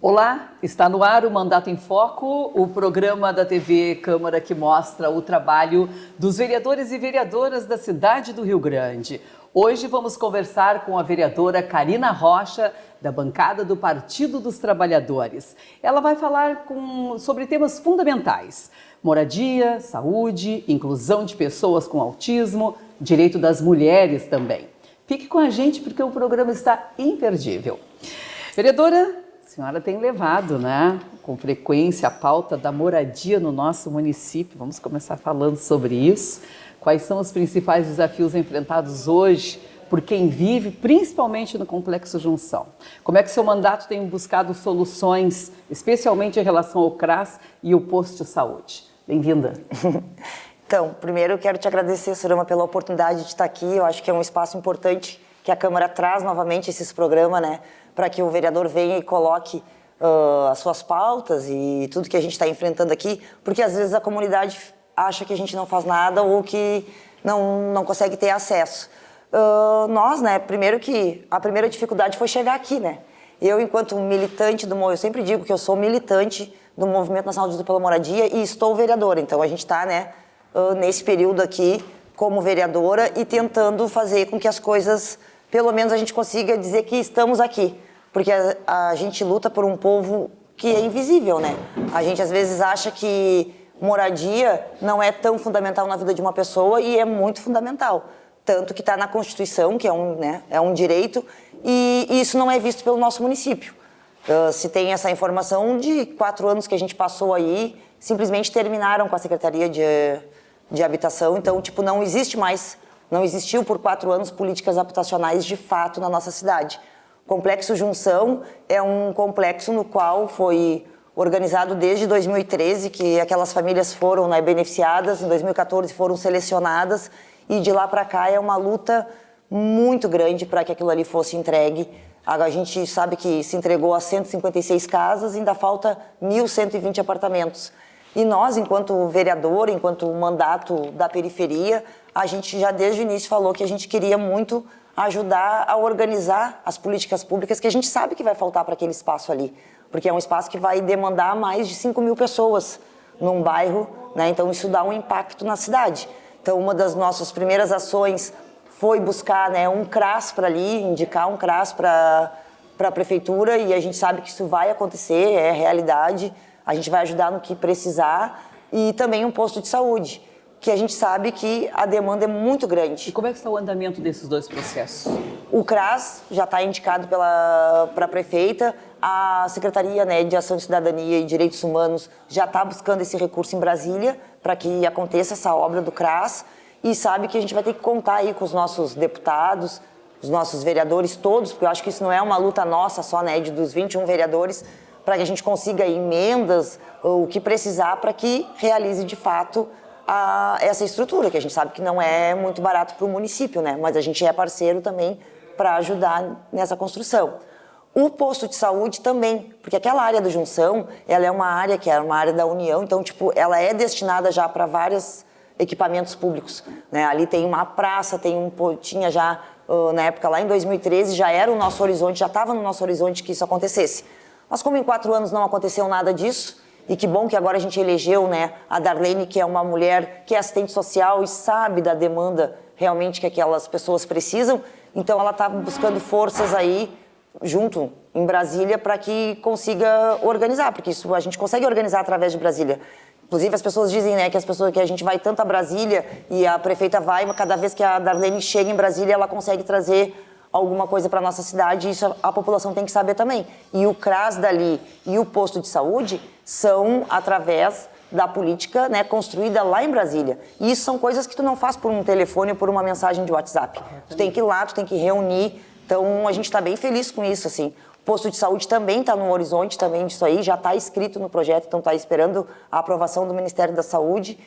Olá, está no ar o Mandato em Foco, o programa da TV Câmara que mostra o trabalho dos vereadores e vereadoras da cidade do Rio Grande. Hoje vamos conversar com a vereadora Karina Rocha, da bancada do Partido dos Trabalhadores. Ela vai falar sobre temas fundamentais: moradia, saúde, inclusão de pessoas com autismo, direito das mulheres também. Fique com a gente porque o programa está imperdível. Vereadora, a senhora tem levado, com frequência a pauta da moradia no nosso município. Vamos começar falando sobre isso. Quais são os principais desafios enfrentados hoje por quem vive, principalmente no Complexo Junção? Como é que seu mandato tem buscado soluções, especialmente em relação ao CRAS e o posto de saúde? Bem-vinda. Então, primeiro eu quero te agradecer, Sorama, pela oportunidade de estar aqui. Eu acho que é um espaço importante que a Câmara traz novamente esses programas, para que o vereador venha e coloque as suas pautas e tudo que a gente está enfrentando aqui, porque às vezes a comunidade acha que a gente não faz nada ou que não consegue ter acesso. Nós, primeiro que a primeira dificuldade foi chegar aqui, Eu, enquanto militante eu sempre digo que eu sou militante do Movimento Nacional de Luta pela Moradia e estou vereadora, então a gente está, nesse período aqui como vereadora e tentando fazer com que as coisas, pelo menos a gente consiga dizer que estamos aqui, porque a gente luta por um povo que é invisível, A gente às vezes acha que moradia não é tão fundamental na vida de uma pessoa e é muito fundamental, tanto que está na Constituição, que é um direito, e isso não é visto pelo nosso município. Se tem essa informação de 4 anos que a gente passou aí, simplesmente terminaram com a Secretaria de Habitação, então não existiu por 4 anos políticas habitacionais de fato na nossa cidade. O Complexo Junção é um complexo no qual foi organizado desde 2013, que aquelas famílias foram beneficiadas, em 2014 foram selecionadas, e de lá para cá é uma luta muito grande para que aquilo ali fosse entregue. A gente sabe que se entregou a 156 casas, ainda falta 1.120 apartamentos. E nós, enquanto vereador, enquanto mandato da periferia, a gente já desde o início falou que a gente queria muito ajudar a organizar as políticas públicas que a gente sabe que vai faltar para aquele espaço ali, porque é um espaço que vai demandar mais de 5.000 pessoas num bairro, Então isso dá um impacto na cidade. Então uma das nossas primeiras ações foi buscar um CRAS para ali, indicar um CRAS para a prefeitura, e a gente sabe que isso vai acontecer, é realidade, a gente vai ajudar no que precisar, e também um posto de saúde, que a gente sabe que a demanda é muito grande. E como é que está o andamento desses dois processos? O CRAS já está indicado para a prefeita, a Secretaria de Ação de Cidadania e Direitos Humanos já está buscando esse recurso em Brasília para que aconteça essa obra do CRAS, e sabe que a gente vai ter que contar aí com os nossos deputados, os nossos vereadores todos, porque eu acho que isso não é uma luta nossa só, dos 21 vereadores, para que a gente consiga emendas, ou o que precisar para que realize de fato essa estrutura, que a gente sabe que não é muito barato para o município, Mas a gente é parceiro também para ajudar nessa construção. O posto de saúde também, porque aquela área do Junção, ela é uma área que é uma área da União, então, ela é destinada já para vários equipamentos públicos, Ali tem uma praça, tinha já, na época lá em 2013, já era o nosso horizonte, já estava no nosso horizonte que isso acontecesse. Mas como em 4 anos não aconteceu nada disso, e que bom que agora a gente elegeu, a Darlene, que é uma mulher que é assistente social e sabe da demanda realmente que aquelas pessoas precisam, então ela está buscando forças aí, junto em Brasília, para que consiga organizar, porque isso a gente consegue organizar através de Brasília. Inclusive as pessoas dizem, que a gente vai tanto a Brasília e a prefeita vai, mas cada vez que a Darlene chega em Brasília, ela consegue trazer alguma coisa para a nossa cidade, e isso a população tem que saber também. E o CRAS dali e o posto de saúde são através da política construída lá em Brasília. E isso são coisas que tu não faz por um telefone ou por uma mensagem de WhatsApp. Tu tem que ir lá, tu tem que reunir. Então a gente está bem feliz com isso, assim. O posto de saúde também está no horizonte também disso aí, já está escrito no projeto, então está esperando a aprovação do Ministério da Saúde,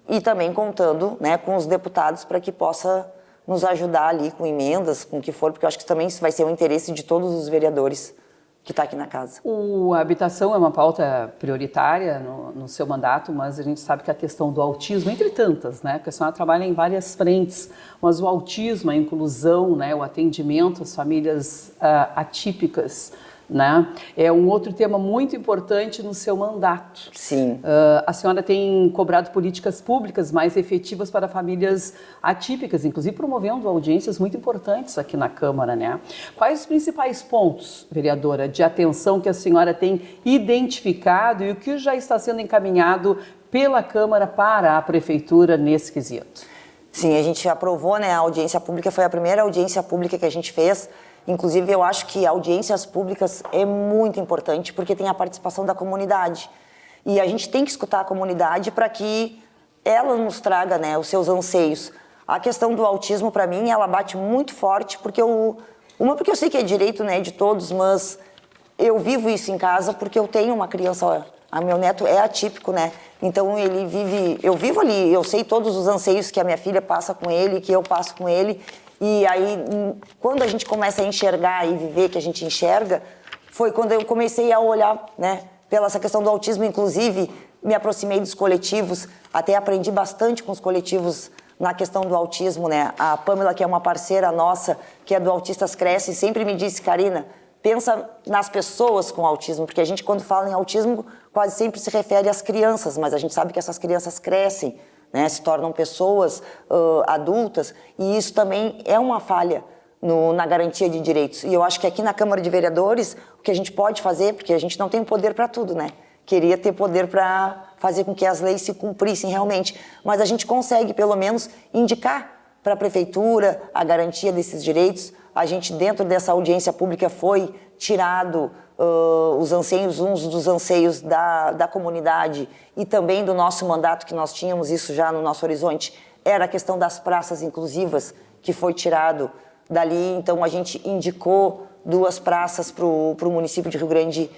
e também contando com os deputados para que possa nos ajudar ali com emendas, com o que for, porque eu acho que também isso vai ser o interesse de todos os vereadores que está aqui na casa. A habitação é uma pauta prioritária no seu mandato, mas a gente sabe que a questão do autismo, entre tantas, porque a senhora trabalha em várias frentes, mas o autismo, a inclusão, o atendimento às famílias atípicas né? É um outro tema muito importante no seu mandato. Sim. A senhora tem cobrado políticas públicas mais efetivas para famílias atípicas, inclusive promovendo audiências muito importantes aqui na Câmara, né? Quais os principais pontos, vereadora, de atenção que a senhora tem identificado e o que já está sendo encaminhado pela Câmara para a Prefeitura nesse quesito? Sim, a gente aprovou, né, a audiência pública, foi a primeira audiência pública que a gente fez. Inclusive, eu acho que audiências públicas é muito importante porque tem a participação da comunidade. E a gente tem que escutar a comunidade para que ela nos traga, né, os seus anseios. A questão do autismo, para mim, ela bate muito forte porque porque eu sei que é direito, né, de todos, mas eu vivo isso em casa porque eu tenho uma criança, meu neto é atípico, né? Então eu vivo ali, eu sei todos os anseios que a minha filha passa com ele, que eu passo com ele. E aí, quando a gente começa a enxergar e viver que a gente enxerga, foi quando eu comecei a olhar, né, pela essa questão do autismo. Inclusive, me aproximei dos coletivos, até aprendi bastante com os coletivos na questão do autismo, né? A Pamela, que é uma parceira nossa, que é do Autistas Cresce, sempre me disse, Karina, pensa nas pessoas com autismo, porque a gente, quando fala em autismo, quase sempre se refere às crianças, mas a gente sabe que essas crianças crescem, né, se tornam pessoas adultas, e isso também é uma falha na garantia de direitos. E eu acho que aqui na Câmara de Vereadores, o que a gente pode fazer, porque a gente não tem poder para tudo, né? Queria ter poder para fazer com que as leis se cumprissem realmente, mas a gente consegue, pelo menos, indicar para a Prefeitura a garantia desses direitos. A gente, dentro dessa audiência pública, foi tirado uns dos anseios da comunidade e também do nosso mandato, que nós tínhamos isso já no nosso horizonte, era a questão das praças inclusivas, que foi tirado dali. Então, a gente indicou 2 praças para o município de Rio Grande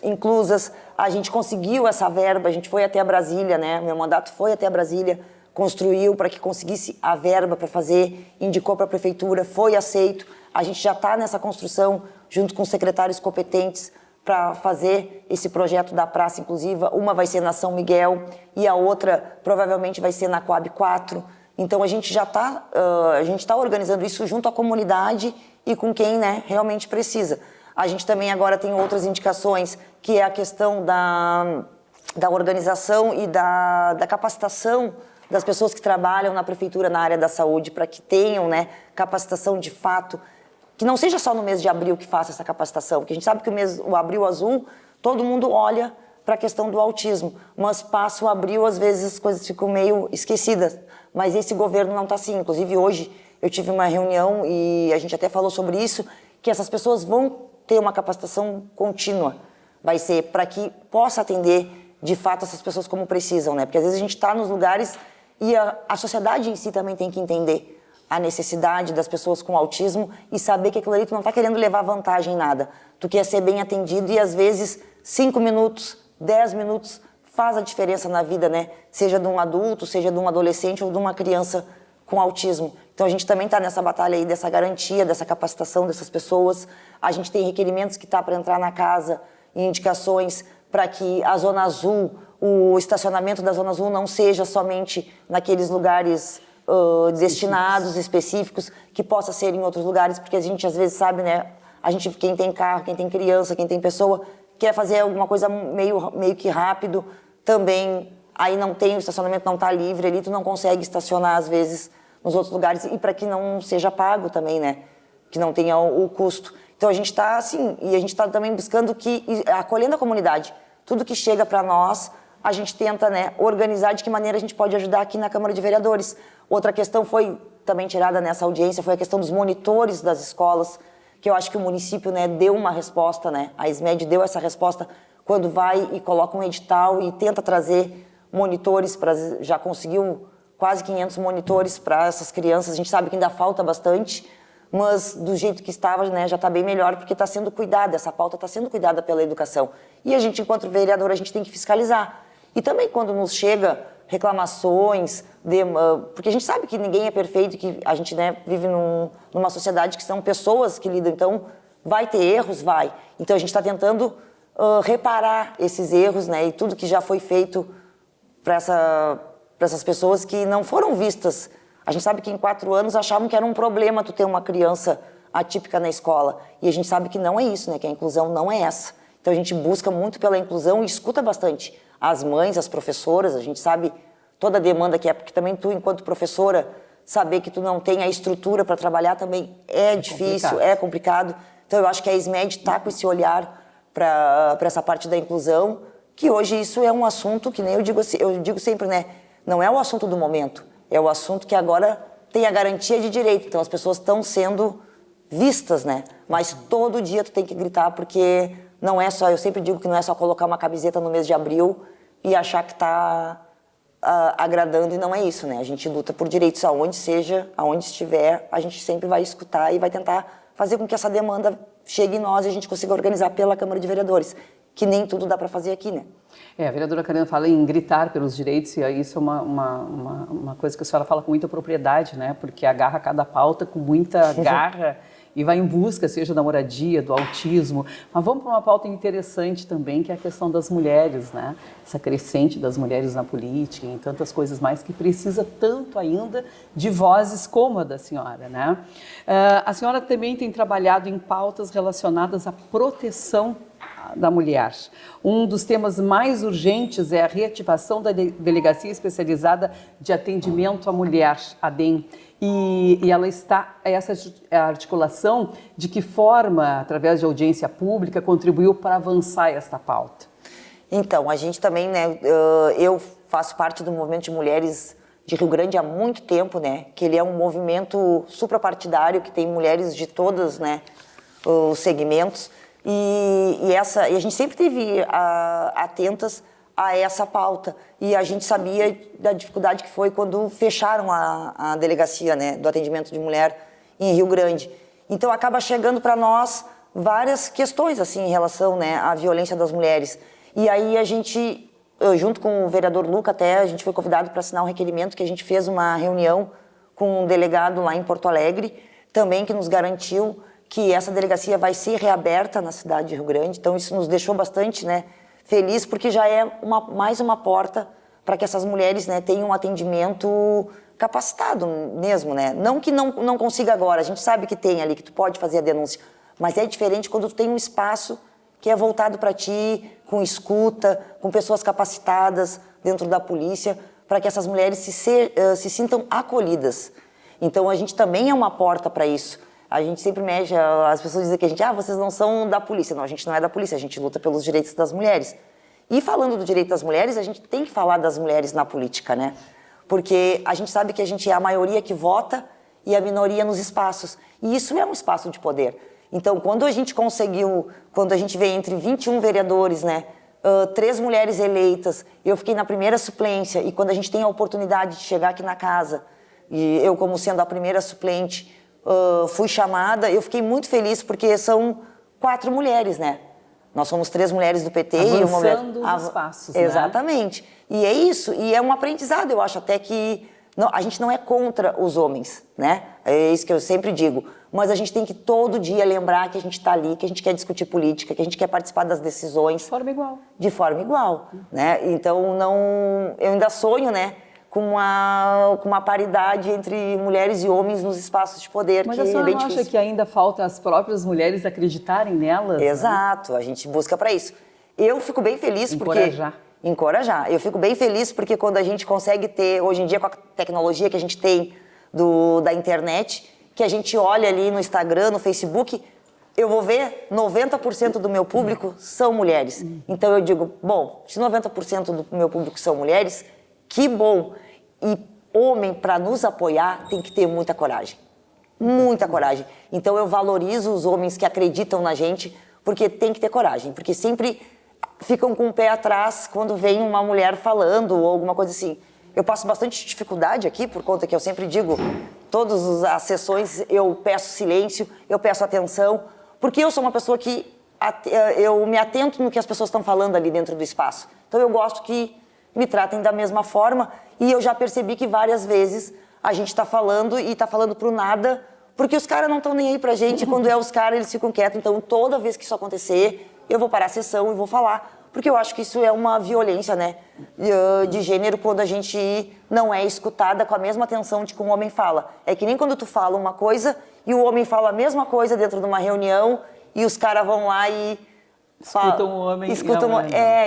inclusas. A gente conseguiu essa verba, a gente foi até Brasília, né? Meu mandato foi até Brasília, construiu para que conseguisse a verba para fazer, indicou para a Prefeitura, foi aceito. A gente já está nessa construção, junto com os secretários competentes, para fazer esse projeto da praça inclusiva. Uma vai ser na São Miguel e a outra provavelmente vai ser na Coab 4. Então a gente já está organizando isso junto à comunidade e com quem, né, realmente precisa. A gente também agora tem outras indicações, que é a questão da organização e da capacitação das pessoas que trabalham na Prefeitura na área da saúde, para que tenham, né, capacitação de fato, que não seja só no mês de abril que faça essa capacitação, porque a gente sabe que o Abril Azul, todo mundo olha para a questão do autismo, mas passa o abril, às vezes as coisas ficam meio esquecidas, mas esse governo não está assim. Inclusive hoje eu tive uma reunião e a gente até falou sobre isso, que essas pessoas vão ter uma capacitação contínua, vai ser para que possa atender de fato essas pessoas como precisam, né? Porque às vezes a gente está nos lugares e a sociedade em si também tem que entender a necessidade das pessoas com autismo e saber que aquilo ali tu não está querendo levar vantagem em nada. Tu quer ser bem atendido e às vezes 5 minutos, 10 minutos faz a diferença na vida, né? Seja de um adulto, seja de um adolescente ou de uma criança com autismo. Então a gente também está nessa batalha aí dessa garantia, dessa capacitação dessas pessoas. A gente tem requerimentos que está para entrar na casa e indicações para que a Zona Azul, o estacionamento da Zona Azul não seja somente naqueles lugares destinados, específicos, que possa ser em outros lugares, porque a gente às vezes sabe, né, quem tem carro, quem tem criança, quem tem pessoa, quer fazer alguma coisa meio que rápido, também, aí não tem, o estacionamento não está livre ali, tu não consegue estacionar às vezes nos outros lugares, e para que não seja pago também, né, que não tenha o custo. Então a gente está assim, e a gente está também buscando acolhendo a comunidade, tudo que chega para nós, a gente tenta, né, organizar de que maneira a gente pode ajudar aqui na Câmara de Vereadores. Outra questão foi também tirada nessa audiência, foi a questão dos monitores das escolas, que eu acho que o município, né, deu uma resposta, né, a SMED deu essa resposta quando vai e coloca um edital e tenta trazer monitores, já conseguiu quase 500 monitores para essas crianças. A gente sabe que ainda falta bastante, mas do jeito que estava, né, já está bem melhor, porque está sendo cuidada, essa pauta está sendo cuidada pela educação. E a gente, enquanto vereador, a gente tem que fiscalizar. E também quando nos chega reclamações, porque a gente sabe que ninguém é perfeito, que a gente, né, vive numa sociedade que são pessoas que lidam, então vai ter erros, vai. Então a gente está tentando reparar esses erros, né, e tudo que já foi feito para essas pessoas que não foram vistas. A gente sabe que em 4 anos achavam que era um problema tu ter uma criança atípica na escola. E a gente sabe que não é isso, né? Que a inclusão não é essa. Então a gente busca muito pela inclusão e escuta bastante as mães, as professoras, a gente sabe toda a demanda que é, porque também tu, enquanto professora, saber que tu não tem a estrutura para trabalhar também é difícil, é complicado. Então eu acho que a SMED está com esse olhar para essa parte da inclusão, que hoje isso é um assunto que nem eu digo sempre, né? Não é o assunto do momento, é o assunto que agora tem a garantia de direito. Então as pessoas estão sendo vistas, né? Mas todo dia tu tem que gritar, porque não é só, eu sempre digo que não é só colocar uma camiseta no mês de abril e achar que está agradando, e não é isso, né? A gente luta por direitos aonde seja, aonde estiver, a gente sempre vai escutar e vai tentar fazer com que essa demanda chegue em nós e a gente consiga organizar pela Câmara de Vereadores, que nem tudo dá para fazer aqui, né? A vereadora Karina fala em gritar pelos direitos, e isso é uma coisa que a senhora fala com muita propriedade, né? Porque agarra cada pauta com muita garra e vai em busca, seja da moradia, do autismo. Mas vamos para uma pauta interessante também, que é a questão das mulheres, né? Essa crescente das mulheres na política e em tantas coisas mais, que precisa tanto ainda de vozes como a da senhora, né? A senhora também tem trabalhado em pautas relacionadas à proteção da mulher. Um dos temas mais urgentes é a reativação da Delegacia Especializada de Atendimento à Mulher, a DEM. E ela está, essa articulação, de que forma, através de audiência pública, contribuiu para avançar esta pauta? Então, a gente também, né, eu faço parte do movimento de mulheres de Rio Grande há muito tempo, né, que ele é um movimento suprapartidário, que tem mulheres de todos, né, os segmentos, e a gente sempre esteve atentas a essa pauta, e a gente sabia da dificuldade que foi quando fecharam a delegacia, né, do atendimento de mulher em Rio Grande. Então acaba chegando para nós várias questões assim em relação, né, à violência das mulheres. E aí a gente, junto com o vereador Luca, até a gente foi convidado para assinar um requerimento, que a gente fez uma reunião com um delegado lá em Porto Alegre, também, que nos garantiu que essa delegacia vai ser reaberta na cidade de Rio Grande. Então isso nos deixou bastante, né, feliz, porque já é mais uma porta para que essas mulheres, né, tenham um atendimento capacitado mesmo, né? Não que não consiga agora, a gente sabe que tem ali, que tu pode fazer a denúncia, mas é diferente quando tu tem um espaço que é voltado para ti, com escuta, com pessoas capacitadas dentro da polícia, para que essas mulheres se sintam acolhidas. Então a gente também é uma porta para isso. A gente sempre mexe, as pessoas dizem que a gente, vocês não são da polícia. Não, a gente não é da polícia, a gente luta pelos direitos das mulheres. E falando do direito das mulheres, a gente tem que falar das mulheres na política, né? Porque a gente sabe que a gente é a maioria que vota e a minoria nos espaços. E isso é um espaço de poder. Então, quando a gente vê entre 21 vereadores, né, 3 mulheres eleitas, eu fiquei na primeira suplência, e quando a gente tem a oportunidade de chegar aqui na casa, e eu, como sendo a primeira suplente, fui chamada, eu fiquei muito feliz, porque são 4 mulheres, né? Nós somos 3 mulheres do PT e uma mulher... os espaços, Exatamente. Né? E é isso, e é um aprendizado, eu acho até que... Não, a gente não é contra os homens, né? É isso que eu sempre digo. Mas a gente tem que todo dia lembrar que a gente está ali, que a gente quer discutir política, que a gente quer participar das decisões. De forma igual. De forma igual, né? Então, eu ainda sonho, né, com uma paridade entre mulheres e homens nos espaços de poder. Mas a senhora não acha que ainda falta as próprias mulheres acreditarem nelas? Exato, né? A gente busca para isso. Eu fico bem feliz porque... Encorajar. Eu fico bem feliz porque quando a gente consegue ter, hoje em dia, com a tecnologia que a gente tem da internet, que a gente olha ali no Instagram, no Facebook, eu vou ver 90% do meu público são mulheres. Então eu digo, bom, se 90% do meu público são mulheres, que bom. E homem, para nos apoiar, tem que ter muita coragem. Muita coragem. Então eu valorizo os homens que acreditam na gente, porque tem que ter coragem. Porque sempre ficam com o pé atrás quando vem uma mulher falando ou alguma coisa assim. Eu passo bastante dificuldade aqui, por conta que eu sempre digo, todas as sessões eu peço silêncio, eu peço atenção, porque eu sou uma pessoa que eu me atento no que as pessoas estão falando ali dentro do espaço. Então eu gosto que me tratem da mesma forma, e eu já percebi que várias vezes a gente está falando e está falando pro nada, porque os caras não estão nem aí pra gente, quando é os caras eles ficam quietos. Então toda vez que isso acontecer, eu vou parar a sessão e vou falar, porque eu acho que isso é uma violência, né, de gênero, quando a gente não é escutada com a mesma atenção de que um homem fala. É que nem quando tu fala uma coisa e o homem fala a mesma coisa dentro de uma reunião e os caras vão lá e escutam o homem.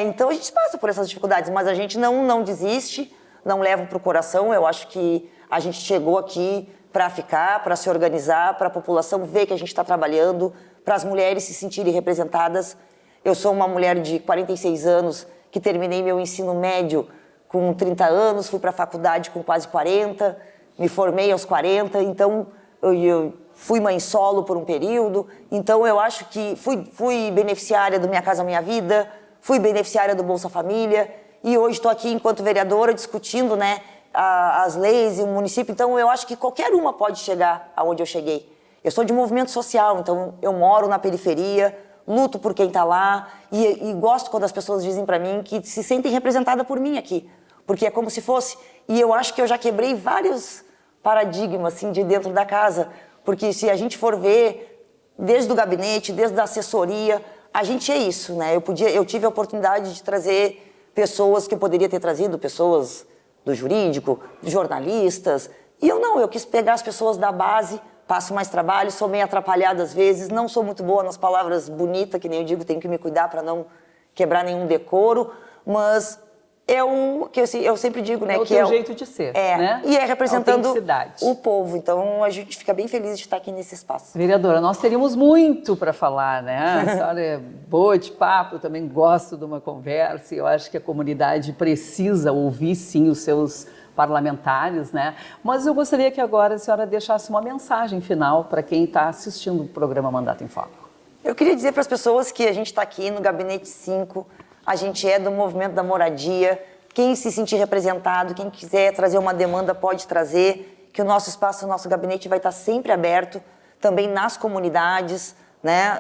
Então a gente passa por essas dificuldades, mas a gente não desiste, não leva para o coração. Eu acho que a gente chegou aqui para ficar, para se organizar, para a população ver que a gente está trabalhando, para as mulheres se sentirem representadas. Eu sou uma mulher de 46 anos que terminei meu ensino médio com 30 anos, fui para a faculdade com quase 40, me formei aos 40, então eu fui mãe solo por um período, então eu acho que fui beneficiária do Minha Casa Minha Vida, fui beneficiária do Bolsa Família e hoje estou aqui enquanto vereadora discutindo, né, as leis e o município, então eu acho que qualquer uma pode chegar aonde eu cheguei. Eu sou de movimento social, então eu moro na periferia, luto por quem está lá e gosto quando as pessoas dizem para mim que se sentem representadas por mim aqui, porque é como se fosse, e eu acho que eu já quebrei vários paradigmas assim de dentro da casa, porque se a gente for ver desde o gabinete, desde a assessoria, a gente é isso, né? Eu tive a oportunidade de trazer pessoas que eu poderia ter trazido, pessoas do jurídico, jornalistas, e eu quis pegar as pessoas da base, passo mais trabalho, sou meio atrapalhada às vezes, não sou muito boa nas palavras bonitas, que nem eu digo, tenho que me cuidar para não quebrar nenhum decoro, mas eu sempre digo, né, é o que teu jeito de ser, né? E é representando o povo, então a gente fica bem feliz de estar aqui nesse espaço. Vereadora, nós teríamos muito para falar, né? A senhora é boa de papo, eu também gosto de uma conversa e eu acho que a comunidade precisa ouvir, sim, os seus parlamentares, né? Mas eu gostaria que agora a senhora deixasse uma mensagem final para quem está assistindo o programa Mandato em Foco. Eu queria dizer para as pessoas que a gente está aqui no Gabinete 5, a gente é do movimento da moradia, quem se sentir representado, quem quiser trazer uma demanda pode trazer, que o nosso espaço, o nosso gabinete vai estar sempre aberto, também nas comunidades, né?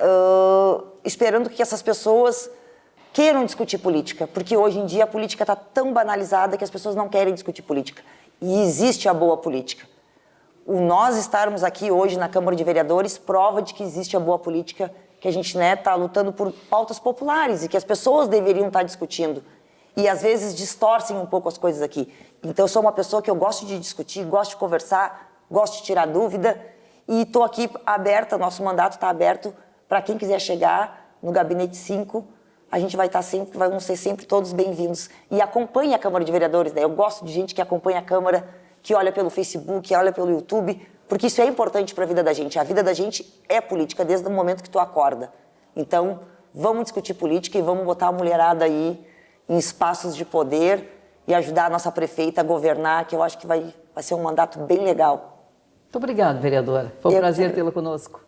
Esperando que essas pessoas queiram discutir política, porque hoje em dia a política está tão banalizada que as pessoas não querem discutir política. E existe a boa política. O nós estarmos aqui hoje na Câmara de Vereadores prova de que existe a boa política, que a gente está lutando por pautas populares e que as pessoas deveriam estar discutindo. E às vezes distorcem um pouco as coisas aqui. Então eu sou uma pessoa que eu gosto de discutir, gosto de conversar, gosto de tirar dúvida e estou aqui aberta, nosso mandato está aberto para quem quiser chegar no Gabinete 5, a gente vai estar sempre, vamos ser sempre todos bem-vindos. E acompanhe a Câmara de Vereadores, né? Eu gosto de gente que acompanha a Câmara, que olha pelo Facebook, que olha pelo YouTube, porque isso é importante para a vida da gente. A vida da gente é política desde o momento que tu acorda. Então, vamos discutir política e vamos botar a mulherada aí em espaços de poder e ajudar a nossa prefeita a governar, que eu acho que vai ser um mandato bem legal. Muito obrigada, vereadora. Foi um prazer tê-la conosco.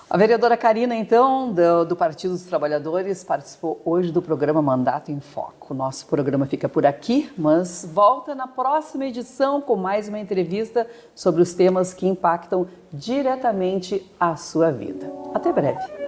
A vereadora Karina, então, do Partido dos Trabalhadores, participou hoje do programa Mandato em Foco. Nosso programa fica por aqui, mas volta na próxima edição com mais uma entrevista sobre os temas que impactam diretamente a sua vida. Até breve.